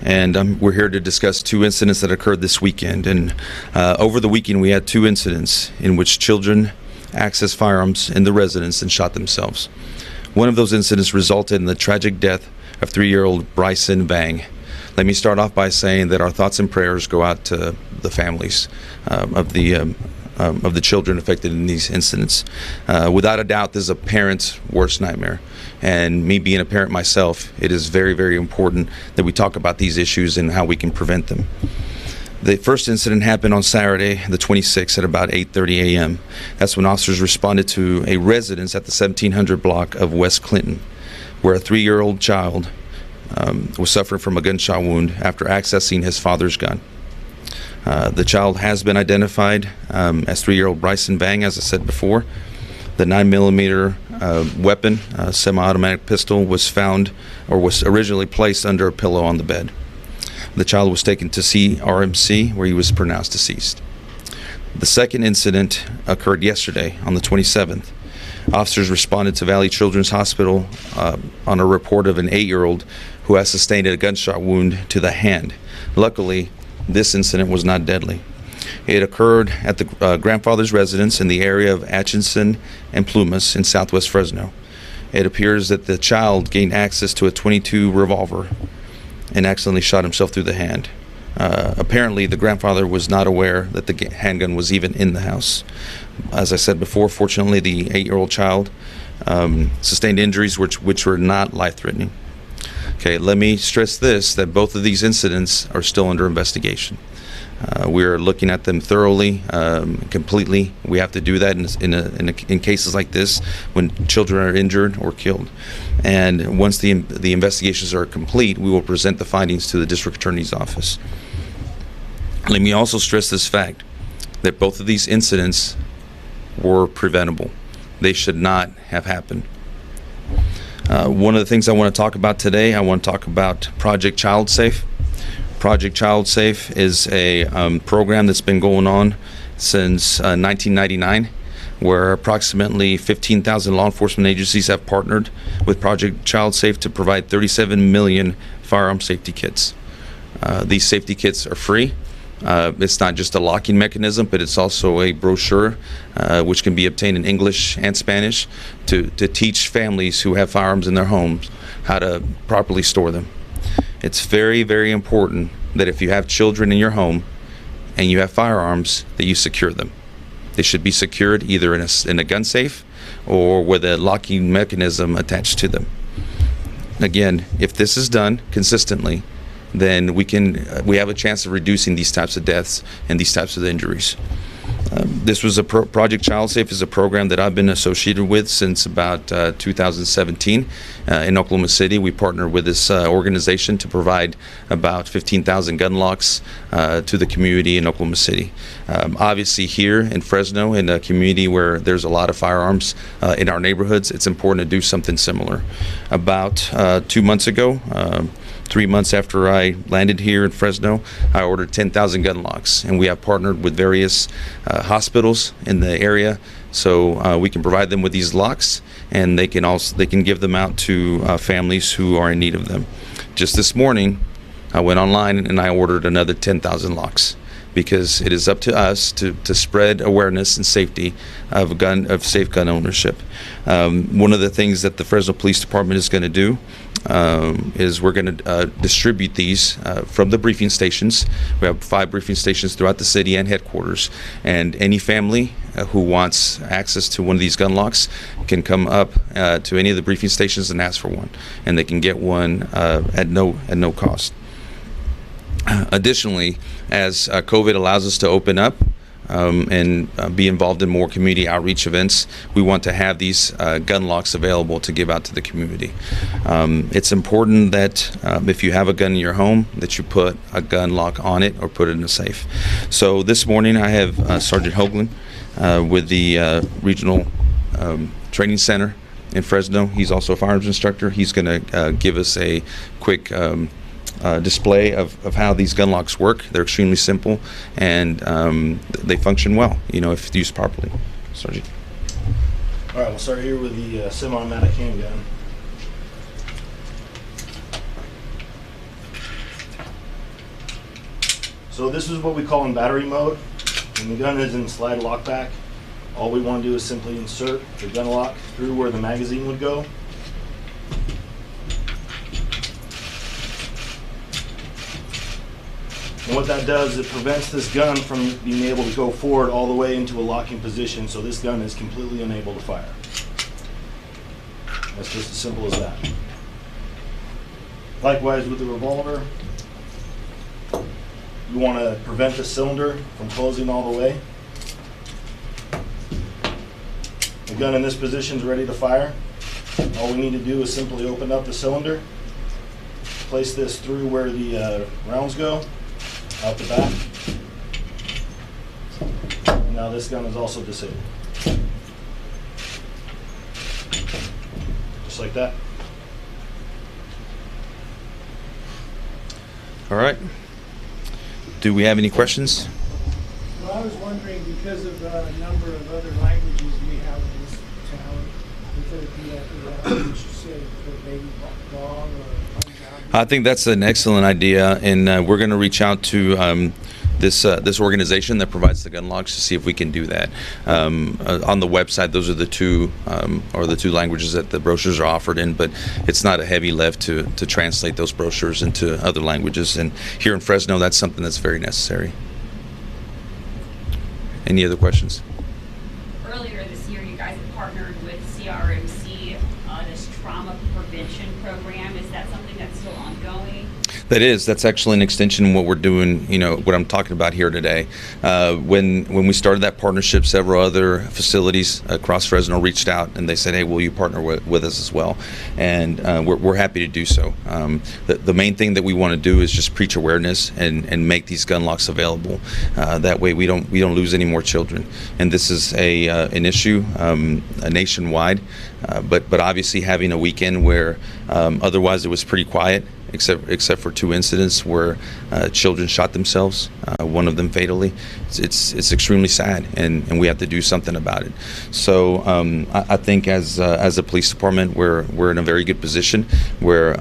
and we're here to discuss two incidents that occurred this weekend. And over the weekend, we had two incidents in which children accessed firearms in the residence and shot themselves. One of those incidents resulted in the tragic death of 3-year-old Bryson Bang. Let me start off by saying that our thoughts and prayers go out to the families of the children affected in these incidents. Without a doubt, this is a parent's worst nightmare. And me being a parent myself, it is very, very important that we talk about these issues and how we can prevent them. The first incident happened on Saturday, the 26th, at about 8:30 a.m. That's when officers responded to a residence at the 1700 block of West Clinton, where a 3-year-old child was suffering from a gunshot wound after accessing his father's gun. The child has been identified as 3-year-old Bryson Bang, as I said before. The 9mm weapon, semi-automatic pistol, was found or was originally placed under a pillow on the bed. The child was taken to CRMC, where he was pronounced deceased. The second incident occurred yesterday, on the 27th. Officers responded to Valley Children's Hospital on a report of an 8-year-old who has sustained a gunshot wound to the hand. Luckily, this incident was not deadly. It occurred at the grandfather's residence in the area of Atchison and Plumas in southwest Fresno. It appears that the child gained access to a .22 revolver and accidentally shot himself through the hand. Apparently, the grandfather was not aware that the handgun was even in the house. As I said before, fortunately, the 8-year-old child sustained injuries which were not life-threatening. Okay, let me stress this, that both of these incidents are still under investigation. We're looking at them thoroughly, completely. We have to do that in cases like this when children are injured or killed. And once the investigations are complete, we will present the findings to the district attorney's office. Let me also stress this fact, that both of these incidents were preventable. They should not have happened. One of the things I want to talk about today, I want to talk about Project Child Safe. Project Child Safe is a program that's been going on since 1999, where approximately 15,000 law enforcement agencies have partnered with Project Child Safe to provide 37 million firearm safety kits. These safety kits are free. It's not just a locking mechanism, but it's also a brochure which can be obtained in English and Spanish to teach families who have firearms in their homes how to properly store them. It's very, very important that if you have children in your home and you have firearms, that you secure them. They should be secured either in a gun safe or with a locking mechanism attached to them. Again, if this is done consistently, then we have a chance of reducing these types of deaths and these types of injuries. This was Project Child Safe is a program that I've been associated with since about 2017. In Oklahoma City, we partnered with this organization to provide about 15,000 gun locks to the community in Oklahoma City. Obviously here in Fresno, in a community where there's a lot of firearms in our neighborhoods, it's important to do something similar. About 2 months ago, 3 months after I landed here in Fresno, I ordered 10,000 gun locks, and we have partnered with various hospitals in the area, so we can provide them with these locks, and they can give them out to families who are in need of them. Just this morning, I went online and I ordered another 10,000 locks, because it is up to us to spread awareness and safety of safe gun ownership. One of the things that the Fresno Police Department is going to do is we're going to distribute these from the briefing stations. We have 5 briefing stations throughout the city and headquarters, and any family who wants access to one of these gun locks can come up to any of the briefing stations and ask for one, and they can get one at no cost. Additionally, as COVID allows us to open up and be involved in more community outreach events, we want to have these gun locks available to give out to the community. It's important that if you have a gun in your home, that you put a gun lock on it or put it in a safe. So this morning I have Sergeant Hoagland with the Regional Training Center in Fresno. He's also a firearms instructor. He's going to give us a quick display of how these gun locks work. They're extremely simple, and they function well, if used properly. Sergeant. All right, we'll start here with the semi-automatic handgun. So this is what we call in battery mode. When the gun is in slide lockback, all we want to do is simply insert the gun lock through where the magazine would go. And what that does, it prevents this gun from being able to go forward all the way into a locking position, so this gun is completely unable to fire. That's just as simple as that. Likewise with the revolver, you want to prevent the cylinder from closing all the way. The gun in this position is ready to fire. All we need to do is simply open up the cylinder, place this through where the rounds go, out the back. Now this gun is also disabled. Just like that. All right. Do we have any questions? Well, I was wondering, because of the number of other languages we have in this town, if it would be like the language you said, maybe Bong or Punjabi. I think that's an excellent idea, and we're going to reach out to this organization that provides the gun locks to see if we can do that. On the website, those are the two languages that the brochures are offered in, but it's not a heavy lift to translate those brochures into other languages. And here in Fresno, that's something that's very necessary. Any other questions? Earlier this year, you guys have partnered with CRMC on this trauma prevention program. Is that something that's still ongoing? That's actually an extension of what we're doing, what I'm talking about here today. When we started that partnership, several other facilities across Fresno reached out and they said, hey, will you partner with us as well? And we're happy to do so. The main thing that we want to do is just preach awareness and make these gun locks available. That way we don't lose any more children. And this is an issue nationwide, but obviously having a weekend where otherwise it was pretty quiet, except for two incidents where children shot themselves, one of them fatally. It's extremely sad, and we have to do something about it. So I think as a police department, we're in a very good position where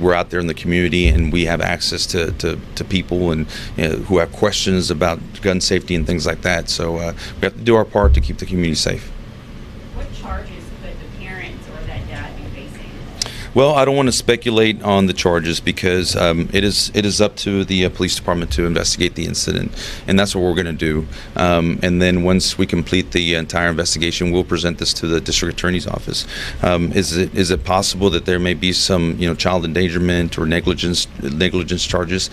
we're out there in the community and we have access to people and who have questions about gun safety and things like that. So we have to do our part to keep the community safe. What charges could the parents or that dad be facing? Well, I don't want to speculate on the charges because it is up to the police department to investigate the incident, and that's what we're going to do. And then once we complete the entire investigation, we'll present this to the district attorney's office. Is it possible that there may be some child endangerment or negligence charges?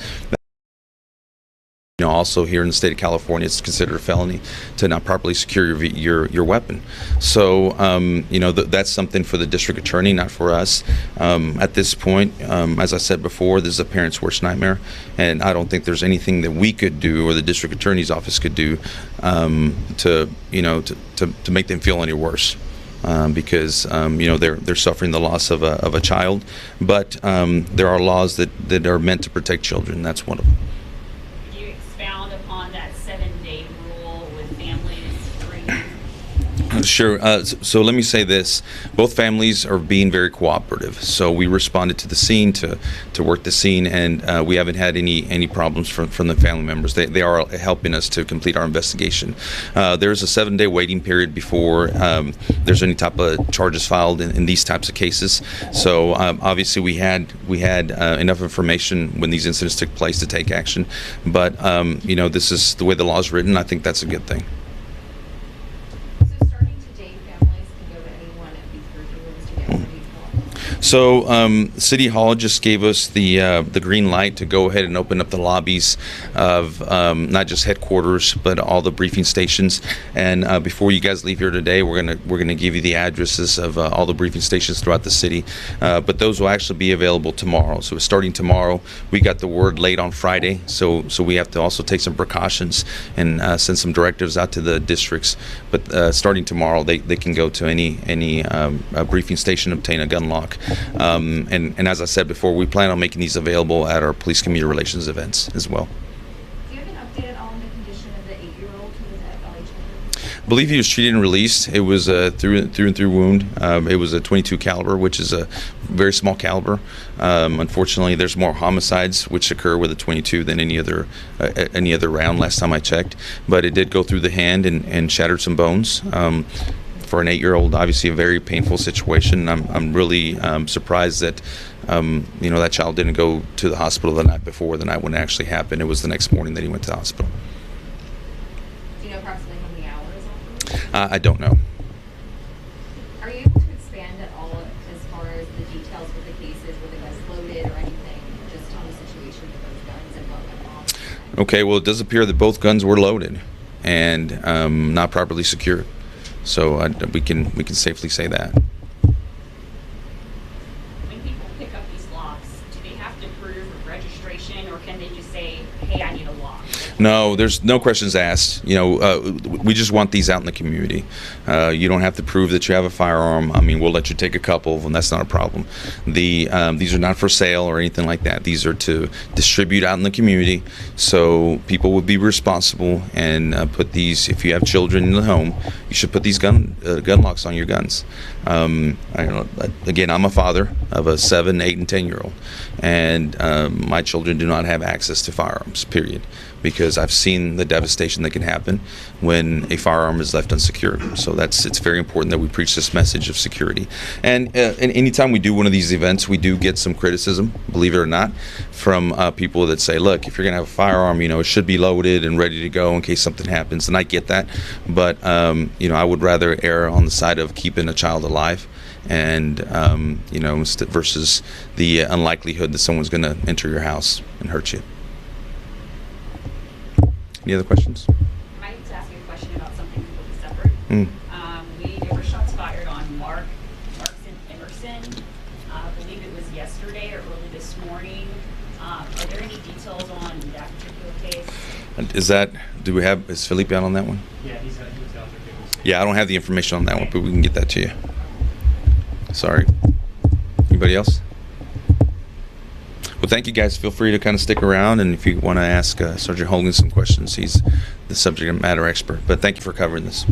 Also here in the state of California, it's considered a felony to not properly secure your weapon. So, that's something for the district attorney, not for us. At this point, as I said before, this is a parent's worst nightmare, and I don't think there's anything that we could do or the district attorney's office could do to make them feel any worse. Because they're suffering the loss of a child, but there are laws that are meant to protect children. That's one of them. Upon that 7-day rule with families? Sure. So let me say this. Both families are being very cooperative. So we responded to the scene to work the scene, and we haven't had any problems from the family members. They are helping us to complete our investigation. There's a 7-day waiting period before there's any type of charges filed in these types of cases. So obviously we had enough information when these incidents took place to take action. But this is the way the law is written. I think that's a good thing. So City Hall just gave us the green light to go ahead and open up the lobbies of not just headquarters but all the briefing stations. And before you guys leave here today, we're gonna give you the addresses of all the briefing stations throughout the city. But those will actually be available tomorrow. So starting tomorrow, we got the word late on Friday, so we have to also take some precautions and send some directives out to the districts. But starting tomorrow, they can go to any briefing station, obtain a gun lock. And as I said before, we plan on making these available at our police community relations events as well. Do you have an update on the condition of the 8-year-old who was at LHA? believe he was treated and released. It was a through and through wound. It was a .22 caliber, which is a very small caliber. Unfortunately, there's more homicides which occur with a .22 than any other round. Last time I checked, but it did go through the hand and shattered some bones. For an 8-year-old, obviously a very painful situation. I'm really surprised that that child didn't go to the hospital the night before, the night when it actually happened. It was the next morning that he went to the hospital. Do you know approximately how many hours? I don't know. Are you able to expand at all as far as the details with the cases, were the guns loaded or anything, just on the situation with those guns and what went wrong? Okay, well, it does appear that both guns were loaded and not properly secured. So we can safely say that. When people pick up these locks, do they have to prove registration, or can they just say, hey, I need a lock? No, there's no questions asked. We just want these out in the community. You don't have to prove that you have a firearm. I mean, we'll let you take a couple, and that's not a problem. These are not for sale or anything like that. These are to distribute out in the community, so people would be responsible and put these. If you have children in the home, you should put these gun locks on your guns. Again, I'm a father of a 7, 8, and 10-year-old, and my children do not have access to firearms. Period. Because I've seen the devastation that can happen when a firearm is left unsecured. So it's very important that we preach this message of security. And anytime we do one of these events, we do get some criticism, believe it or not, from people that say, look, if you're going to have a firearm, it should be loaded and ready to go in case something happens. And I get that. But, I would rather err on the side of keeping a child alive and, versus the unlikelihood that someone's going to enter your house and hurt you. Any other questions? I need to ask you a question about something completely separate. There were shots fired on Markson Emerson. I believe it was yesterday or early this morning. Are there any details on that particular case? Is Felipe out on that one? Yeah, he was out there. Yeah, I don't have the information on that one, but we can get that to you. Sorry. Anybody else? Well, thank you guys. Feel free to kind of stick around, and if you want to ask Sergeant Hogan some questions, he's the subject matter expert. But thank you for covering this.